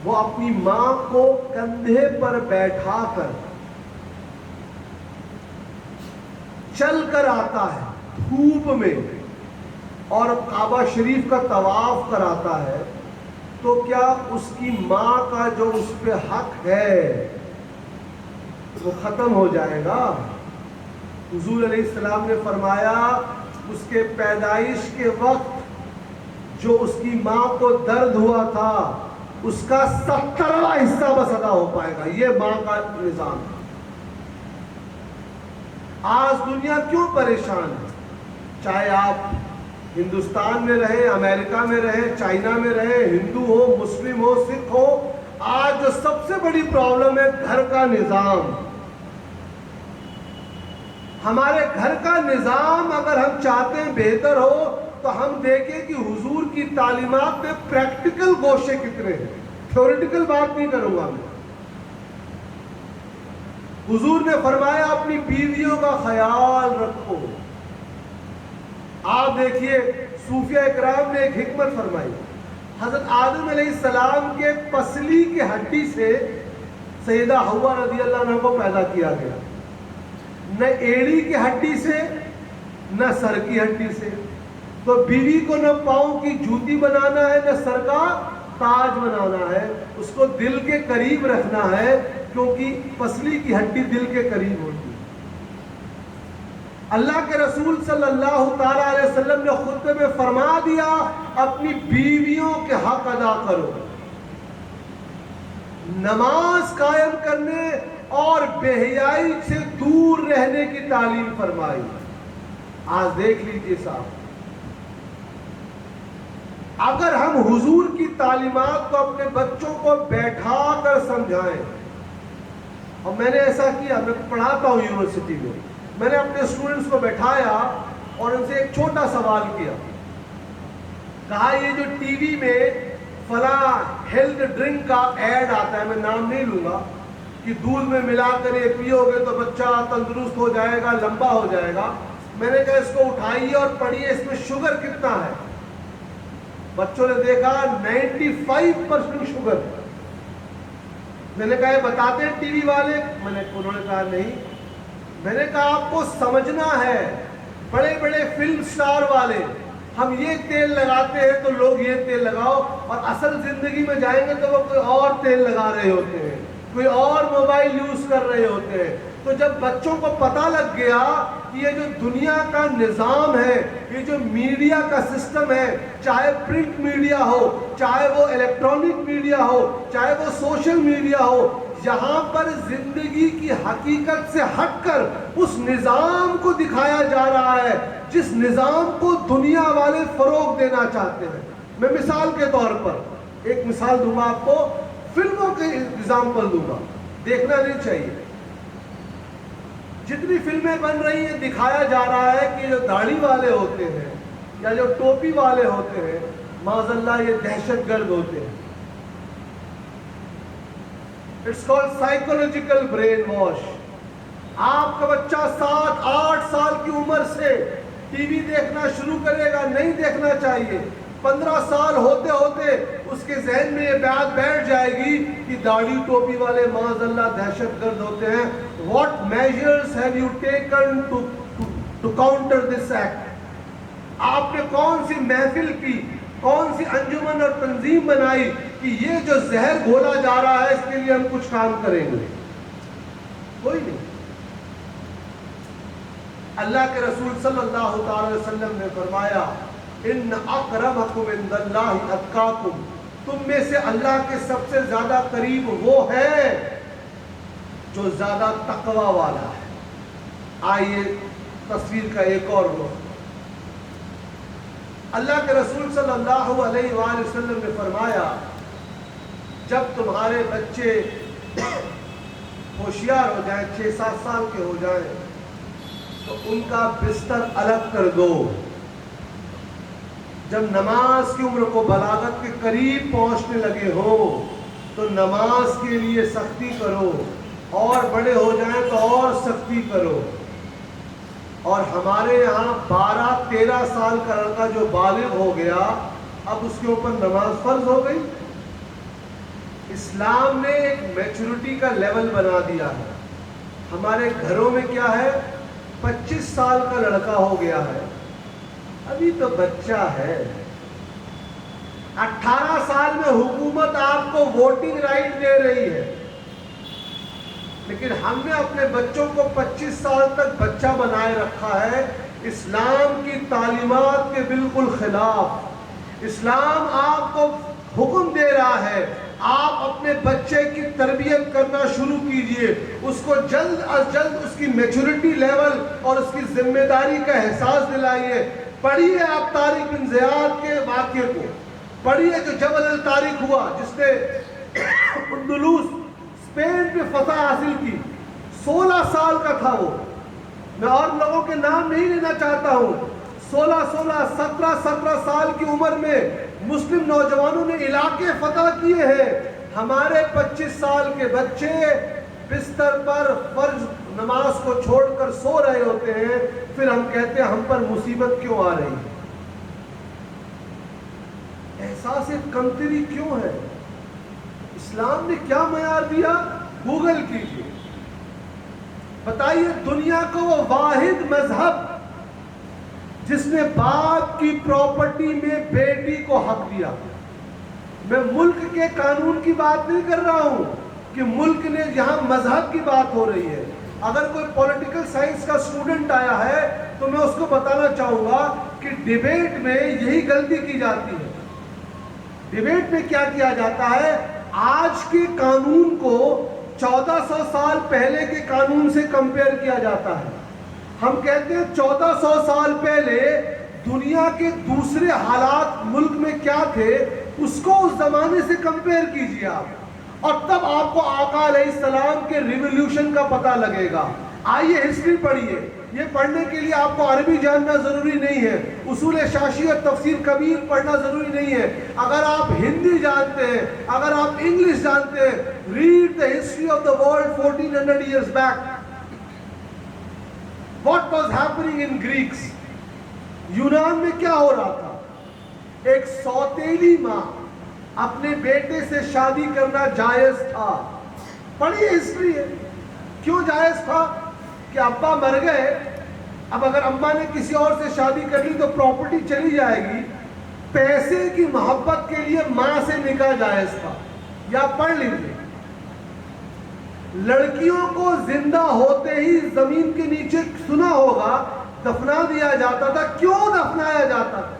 وہ اپنی ماں کو کندھے پر بیٹھا کر چل کر آتا ہے دھوپ میں اور کعبہ شریف کا طواف کراتا ہے، تو کیا اس کی ماں کا جو اس پہ حق ہے وہ ختم ہو جائے گا؟ حضور علیہ السلام نے فرمایا اس کے پیدائش کے وقت جو اس کی ماں کو درد ہوا تھا اس کا 70واں حصہ بس ادا ہو پائے گا۔ یہ ماں کا نظام ہے۔ آج دنیا کیوں پریشان ہے؟ چاہے آپ ہندوستان میں رہیں، امریکہ میں رہیں، چائنا میں رہیں، ہندو ہو، مسلم ہو، سکھ ہو، آج جو سب سے بڑی پرابلم ہے گھر کا نظام۔ ہمارے گھر کا نظام اگر ہم چاہتے ہیں بہتر ہو تو ہم دیکھیں کہ حضور کی تعلیمات میں پریکٹیکل گوشے کتنے ہیں۔ تھیوریٹیکل بات نہیں کروں گا میں۔ حضور نے فرمایا اپنی بیویوں کا خیال رکھو۔ آپ دیکھیے صوفیہ اکرام نے ایک حکمت فرمائی، حضرت آدم علیہ السلام کے پسلی کی ہڈی سے سیدہ حوا رضی اللہ عنہ کو پیدا کیا گیا، نہ ایڑی کی ہڈی سے نہ سر کی ہڈی سے۔ تو بیوی کو نہ پاؤں کی جوتی بنانا ہے نہ سر کا تاج بنانا ہے، اس کو دل کے قریب رکھنا ہے، کیونکہ پسلی کی ہڈی دل کے قریب ہوتی ہے۔ اللہ کے رسول صلی اللہ تعالی علیہ وسلم نے خطبے میں فرما دیا اپنی بیویوں کے حق ادا کرو، نماز قائم کرنے اور بے حیائی سے دور رہنے کی تعلیم فرمائی۔ آج دیکھ لیجیے صاحب، اگر ہم حضور کی تعلیمات کو اپنے بچوں کو بیٹھا کر سمجھائیں، اور میں نے ایسا کیا، میں پڑھاتا ہوں یونیورسٹی میں، میں نے اپنے اسٹوڈنٹس کو بیٹھایا اور ان سے ایک چھوٹا سوال کیا، کہا یہ جو ٹی وی میں فلاں ہیلتھ ڈرنک کا ایڈ آتا ہے، میں نام نہیں لوں گا، کہ دودھ میں ملا کر یہ پیو گے تو بچہ تندرست ہو جائے گا، لمبا ہو جائے گا، میں نے کہا اس کو اٹھائیے اور پڑھیے اس میں شوگر کتنا ہے۔ بچوں نے دیکھا 95% شوگر۔ میں نے کہا یہ بتاتے ہیں ٹی وی والے؟ انہوں نے کہا نہیں۔ میں نے کہا آپ کو سمجھنا ہے، بڑے بڑے فلم سٹار والے ہم یہ تیل لگاتے ہیں تو لوگ یہ تیل لگاؤ، اور اصل زندگی میں جائیں گے تو وہ کوئی اور تیل لگا رہے ہوتے ہیں، کوئی اور موبائل یوز کر رہے ہوتے ہیں۔ تو جب بچوں کو پتہ لگ گیا کہ یہ جو دنیا کا نظام ہے، یہ جو میڈیا کا سسٹم ہے، چاہے پرنٹ میڈیا ہو، چاہے وہ الیکٹرانک میڈیا ہو، چاہے وہ سوشل میڈیا ہو، یہاں پر زندگی کی حقیقت سے ہٹ کر اس نظام کو دکھایا جا رہا ہے جس نظام کو دنیا والے فروغ دینا چاہتے ہیں۔ میں مثال کے طور پر ایک مثال دوں گا آپ کو، فلموں کے ایگزامپل دوں گا، دیکھنا نہیں چاہیے۔ جتنی فلمیں بن رہی ہیں دکھایا جا رہا ہے کہ جو داڑھی والے ہوتے ہیں یا جو ٹوپی والے ہوتے ہیں، معاذ اللہ یہ دہشت گرد ہوتے ہیں۔ It's called psychological brainwash. آپ کا بچہ 7-8 سال کی عمر سے ٹی وی دیکھنا شروع کرے گا، نہیں دیکھنا چاہیے۔ 15 سال ہوتے ہوتے اس کے ذہن میں یہ بات بیٹھ جائے گی کہ داڑھی ٹوپی والے معاذ اللہ دہشت گرد ہوتے ہیں۔ What measures have you taken to counter this act؟ آپ نے کون سی محفل کی، کون سی انجمن اور تنظیم بنائی کہ یہ جو زہر گھولا جا رہا ہے اس کے لیے ہم کچھ کام کریں گے؟ کوئی نہیں۔ اللہ کے رسول صلی اللہ تعالی وسلم نے فرمایا ان اقربکم عند اللہ اتقاکم، تم میں سے اللہ کے سب سے زیادہ قریب وہ ہے جو زیادہ تقوی والا ہے۔ آئیے تصویر کا ایک اور رخ۔ اللہ کے رسول صلی اللہ علیہ وآلہ وسلم نے فرمایا جب تمہارے بچے ہوشیار ہو جائیں، 6-7 سال کے ہو جائیں، تو ان کا بستر الگ کر دو۔ جب نماز کی عمر کو بلاغت کے قریب پہنچنے لگے ہو تو نماز کے لیے سختی کرو، اور بڑے ہو جائیں تو اور سختی کرو۔ اور ہمارے یہاں 12-13 سال کا لڑکا جو بالغ ہو گیا، اب اس کے اوپر نماز فرض ہو گئی۔ اسلام نے ایک میچورٹی کا لیول بنا دیا ہے. ہمارے گھروں میں کیا ہے, 25 سال کا لڑکا ہو گیا ہے, ابھی تو بچہ ہے. 18 سال میں حکومت آپ کو ووٹنگ رائٹ دے رہی ہے, لیکن ہم نے اپنے بچوں کو 25 سال تک بچہ بنائے رکھا ہے. اسلام کی تعلیمات کے بالکل خلاف. اسلام آپ کو حکم دے رہا ہے, آپ اپنے بچے کی تربیت کرنا شروع کیجئے, اس کو جلد از جلد اس کی میچورٹی لیول اور اس کی ذمہ داری کا احساس دلائیے. پڑھیے آپ طارق بن زیاد کے واقعے کو, پڑھیے جو جبل الطارق ہوا, جس نے اندلس اسپین پہ فتح حاصل کی. 16 سال کا تھا وہ. میں اور لوگوں کے نام نہیں لینا چاہتا ہوں. 17 سال کی عمر میں مسلم نوجوانوں نے علاقے فتح کیے ہیں. ہمارے 25 سال کے بچے بستر پر فرض نماز کو چھوڑ کر سو رہے ہوتے ہیں, پھر ہم کہتے ہیں ہم پر مصیبت کیوں آ رہی ہے. احساس کمتری کیوں ہے؟ اسلام نے کیا معیار دیا؟ گوگل کیجیے, بتائیے دنیا کو وہ واحد مذہب جس نے باپ کی پراپرٹی میں بیٹی کو حق دیا. میں ملک کے قانون کی بات نہیں کر رہا ہوں کہ ملک نے, یہاں مذہب کی بات ہو رہی ہے. اگر کوئی پولیٹیکل سائنس کا اسٹوڈنٹ آیا ہے تو میں اس کو بتانا چاہوں گا کہ ڈیبیٹ میں یہی غلطی کی جاتی ہے. ڈیبیٹ میں کیا کیا جاتا ہے, آج کے قانون کو 1400 سال پہلے کے قانون سے کمپیئر کیا جاتا ہے. ہم کہتے ہیں 1400 سال پہلے دنیا کے دوسرے حالات ملک میں کیا تھے, اس کو اس زمانے سے کمپیئر کیجئے آپ, اور تب آپ کو آقا علیہ السلام کے ریولیوشن کا پتہ لگے گا. آئیے ہسٹری پڑھیے. یہ پڑھنے کے لیے آپ کو عربی جاننا ضروری نہیں ہے, اصول شاشی اور تفسیر کبیر پڑھنا ضروری نہیں ہے. اگر آپ ہندی جانتے ہیں, اگر آپ انگلش جانتے ہیں, read the history of the world 1400 years back. What was happening in Greeks? یونان میں کیا ہو رہا تھا؟ ایک سوتیلی ماں اپنے بیٹے سے شادی کرنا جائز تھا. پڑھیے ہسٹری ہے. کیوں جائز تھا؟ کہ ابا مر گئے, اب اگر اماں نے کسی اور سے شادی کر لی تو پراپرٹی چلی جائے گی. پیسے کی محبت کے لیے ماں سے نکاح جائز تھا. یا پڑھ لیجیے, لڑکیوں کو زندہ ہوتے ہی زمین کے نیچے سنا ہوگا دفنا دیا جاتا تھا. کیوں دفنایا جاتا تھا؟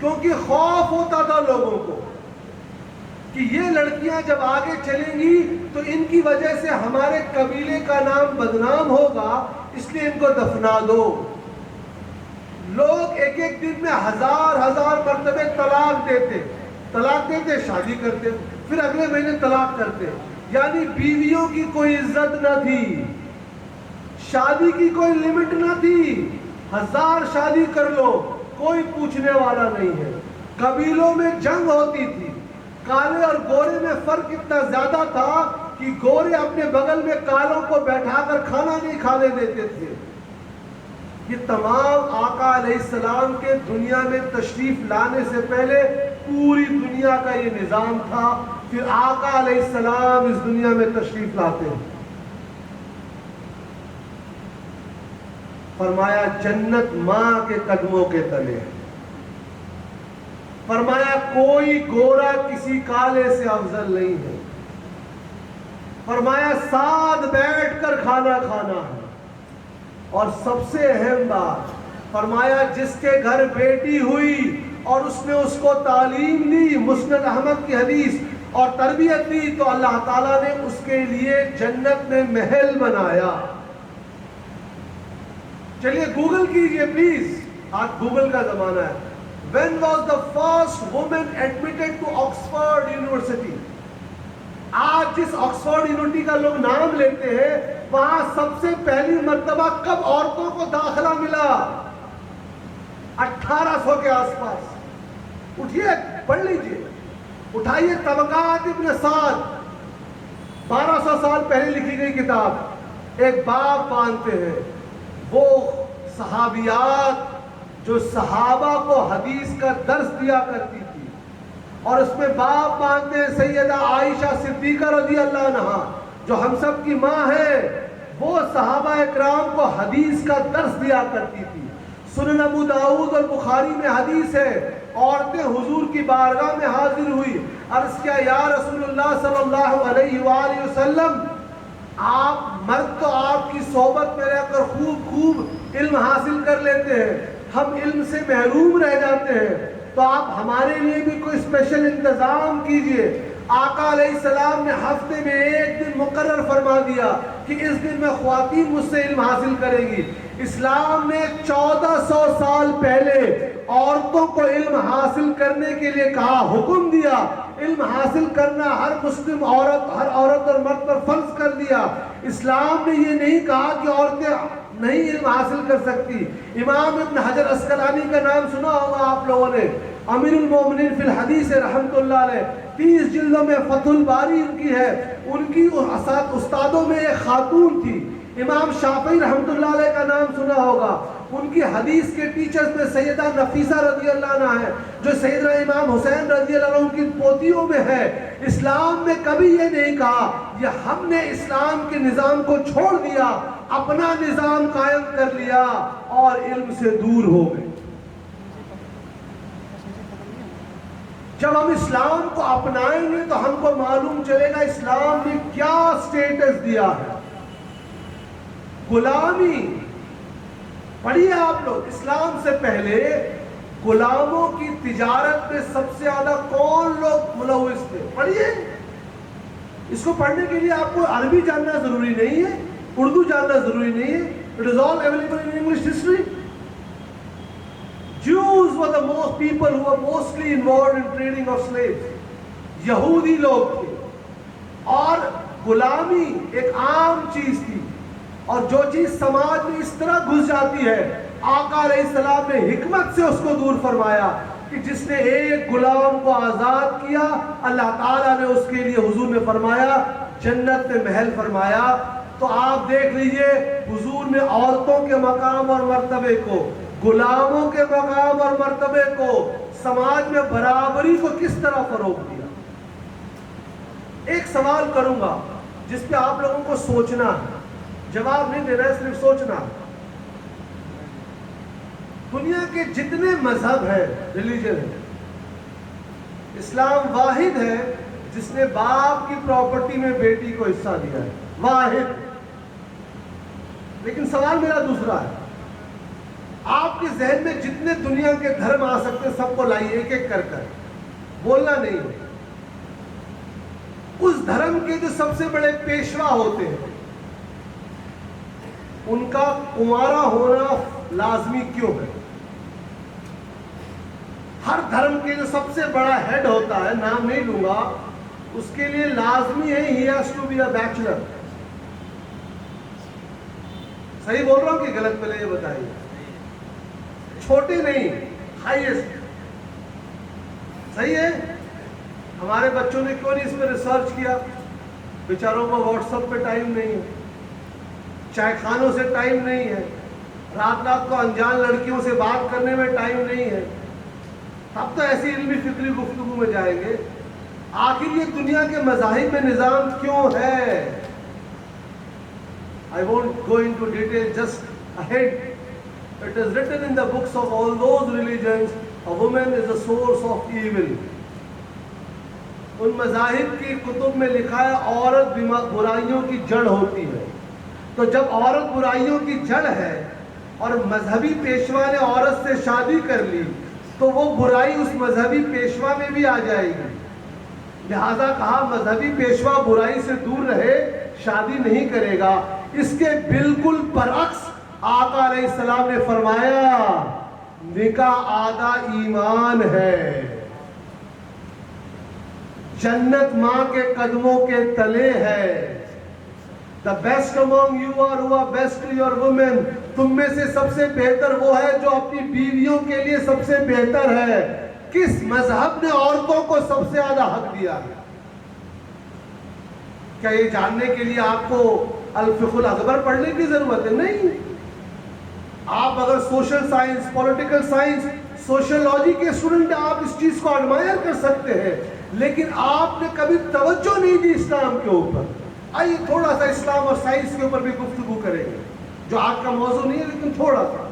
کیونکہ خوف ہوتا تھا لوگوں کو کہ یہ لڑکیاں جب آگے چلیں گی تو ان کی وجہ سے ہمارے قبیلے کا نام بدنام ہوگا, اس لیے ان کو دفنا دو. لوگ ایک ایک دن میں ہزار مرتبے طلاق دیتے, شادی کرتے, پھر اگلے مہینے طلاق کرتے. یعنی بیویوں کی کوئی عزت نہ تھی, شادی کی کوئی لمٹ نہ تھی. 1000 شادی کر لو, کوئی پوچھنے والا نہیں ہے. قبیلوں میں جنگ ہوتی تھی. کالے اور گورے میں فرق اتنا زیادہ تھا کہ گورے اپنے بغل میں کالوں کو بیٹھا کر کھانا نہیں کھانے دیتے تھے. یہ تمام آقا علیہ السلام کے دنیا میں تشریف لانے سے پہلے پوری دنیا کا یہ نظام تھا. پھر آقا علیہ السلام اس دنیا میں تشریف لاتے ہیں. فرمایا جنت ماں کے قدموں کے تلے. فرمایا کوئی گورا کسی کالے سے افضل نہیں ہے. فرمایا ساتھ بیٹھ کر کھانا کھانا ہے. اور سب سے اہم بات فرمایا جس کے گھر بیٹی ہوئی اور اس نے اس کو تعلیم دی, مسند احمد کی حدیث, اور تربیت دی, تو اللہ تعالیٰ نے اس کے لیے جنت میں محل بنایا. چلیے گوگل کیجئے پلیز, آج گوگل کا زمانہ ہے. When was the first woman admitted to Oxford University? آج جس آکسفورڈ یونیورسٹی کا لوگ نام لیتے ہیں, وہاں سب سے پہلی مرتبہ کب عورتوں کو داخلہ ملا؟ 1800 کے آس پاس. اٹھیے پڑھ لیجئے, اٹھائیے طبقات ابن سعد, 1200 سال پہلے لکھی گئی کتاب. ایک باب باندھتے ہیں, وہ صحابیات جو صحابہ کو حدیث کا درس دیا کرتی تھی, اور اس میں باپ مانتے ہیں سیدہ عائشہ صدیقہ رضی اللہ عنہا جو ہم سب کی ماں ہے، وہ صحابہ اکرام کو حدیث کا درس دیا کرتی تھی۔ سنن ابو داؤد اور بخاری میں حدیث ہے، عورتیں حضور کی بارگاہ میں حاضر ہوئی، عرض کیا یا رسول اللہ صلی اللہ علیہ وآلہ وسلم، آپ مرد تو آپ کی صحبت میں رہ کر خوب علم حاصل کر لیتے ہیں، ہم علم سے محروم رہ جاتے ہیں، تو آپ ہمارے لیے بھی کوئی اسپیشل انتظام کیجئے۔ آقا علیہ السلام نے ہفتے میں ایک دن مقرر فرما دیا کہ اس دن میں خواتین مجھ سے علم حاصل کریں گی۔ اسلام نے 1400 سال پہلے عورتوں کو علم حاصل کرنے کے لیے کہا، حکم دیا، علم حاصل کرنا ہر مسلم عورت، ہر عورت اور مرد پر فرض کر دیا۔ اسلام نے یہ نہیں کہا کہ عورتیں نہیں علم حاصل کر سکتی۔ امام ابن حجر عسقلانی کا نام سنا ہوگا آپ لوگوں نے، امیر المومنین فی الحدیث رحمۃ اللہ علیہ، 30 جلدوں میں فتح الباری ان کی ہے۔ ان کی استادوں میں ایک خاتون تھی، امام شافعی رحمۃ اللہ علیہ کا نام سنا ہوگا۔ ان کی حدیث کے ٹیچرز میں سیدہ نفیسہ رضی اللہ عنہ ہے، جو سیدنا امام حسین رضی اللہ عنہ کی پوتیوں میں ہے۔ اسلام نے کبھی یہ نہیں کہا یہ ہم نے اسلام کے نظام کو چھوڑ دیا، اپنا نظام قائم کر لیا اور علم سے دور ہو گئے۔ جب ہم اسلام کو اپنائیں گے تو ہم کو معلوم چلے گا اسلام نے کیا سٹیٹس دیا ہے۔ غلامی پڑھیے آپ لوگ، اسلام سے پہلے غلاموں کی تجارت میں سب سے زیادہ کون لوگ ملوث تھے؟ پڑھیے، اس کو پڑھنے کے لیے آپ کو عربی جاننا ضروری نہیں ہے، اردو جاننا ضروری نہیں ہے، it is all available in English history. Jews were the most people who were mostly involved in trading of slaves. یہودی لوگ تھے اور غلامی ایک عام چیز تھی، اور جو چیز سماج میں اس طرح گھس جاتی ہے، آقا علیہ السلام نے حکمت سے اس کو دور فرمایا کہ جس نے ایک غلام کو آزاد کیا، اللہ تعالیٰ نے اس کے لیے حضور نے فرمایا جنت میں محل فرمایا۔ تو آپ دیکھ لیجئے حضور نے عورتوں کے مقام اور مرتبے کو، غلاموں کے مقام اور مرتبے کو، سماج میں برابری کو کس طرح فروغ دیا۔ ایک سوال کروں گا جس پہ آپ لوگوں کو سوچنا ہے، جواب نہیں دینا ہے، صرف سوچنا۔ دنیا کے جتنے مذہب ہیں، ریلیجن ہیں، اسلام واحد ہے جس نے باپ کی پراپرٹی میں بیٹی کو حصہ دیا ہے، واحد۔ لیکن سوال میرا دوسرا ہے، آپ کے ذہن میں جتنے دنیا کے دھرم آ سکتے سب کو لائیے ایک ایک کر کر، بولنا نہیں ہے۔ اس دھرم کے جو سب سے بڑے پیشوا ہوتے ہیں ان کا کنوارا ہونا لازمی کیوں ہے؟ ہر دھرم کے جو سب سے بڑا ہیڈ ہوتا ہے، نام نہیں لوں گا، اس کے لیے لازمی ہے he has to be a bachelor۔ صحیح بول رہا ہوں کہ غلط؟ پہلے یہ بتائیے، چھوٹے نہیں، ہائیسٹ، صحیح ہے؟ ہمارے بچوں نے کیوں نہیں اس پہ ریسرچ کیا؟ بیچاروں کو واٹس ایپ پہ ٹائم نہیں ہے، چائے خانوں سے ٹائم نہیں ہے، رات کو انجان لڑکیوں سے بات کرنے میں ٹائم نہیں ہے، اب تو ایسی علمی فکری گفتگو میں جائیں گے۔ آخر یہ دنیا کے مذاہب میں نظام کیوں ہے؟ I won't go into detail, just ahead. It is written in the books of all those religions, a woman is the source of evil. ان مذاہب کی کتب میں لکھا ہے عورت برائیوں کی جڑ ہوتی ہے۔ تو جب عورت برائیوں کی جڑ ہے اور مذہبی پیشوا نے عورت سے شادی کر لی تو وہ برائی اس مذہبی پیشوا میں بھی آ جائے گی، لہذا کہا مذہبی پیشوا برائی سے دور رہے، شادی نہیں کرے گا۔ اس کے بالکل برعکس آقا علیہ السلام نے فرمایا نکاح آدھا ایمان ہے، جنت ماں کے قدموں کے تلے ہے۔ The best among you are who are best to your women. تم میں سے سب سے بہتر وہ ہے جو اپنی بیویوں کے لیے سب سے بہتر ہے۔ کس مذہب نے عورتوں کو سب سے زیادہ حق دیا ہے؟ کیا یہ جاننے کے لیے آپ کو الفقہ الاکبر پڑھنے کی ضرورت ہے؟ نہیں۔ آپ اگر social science, political science, sociology کے اسٹوڈنٹ آپ اس چیز کو ایڈمائر کر سکتے ہیں، لیکن آپ نے کبھی توجہ نہیں دی اسلام کے اوپر. آئیے تھوڑا سا اسلام اور سائنس کے اوپر بھی گفتگو کریں گے، جو آج کا موضوع نہیں ہے لیکن تھوڑا سا.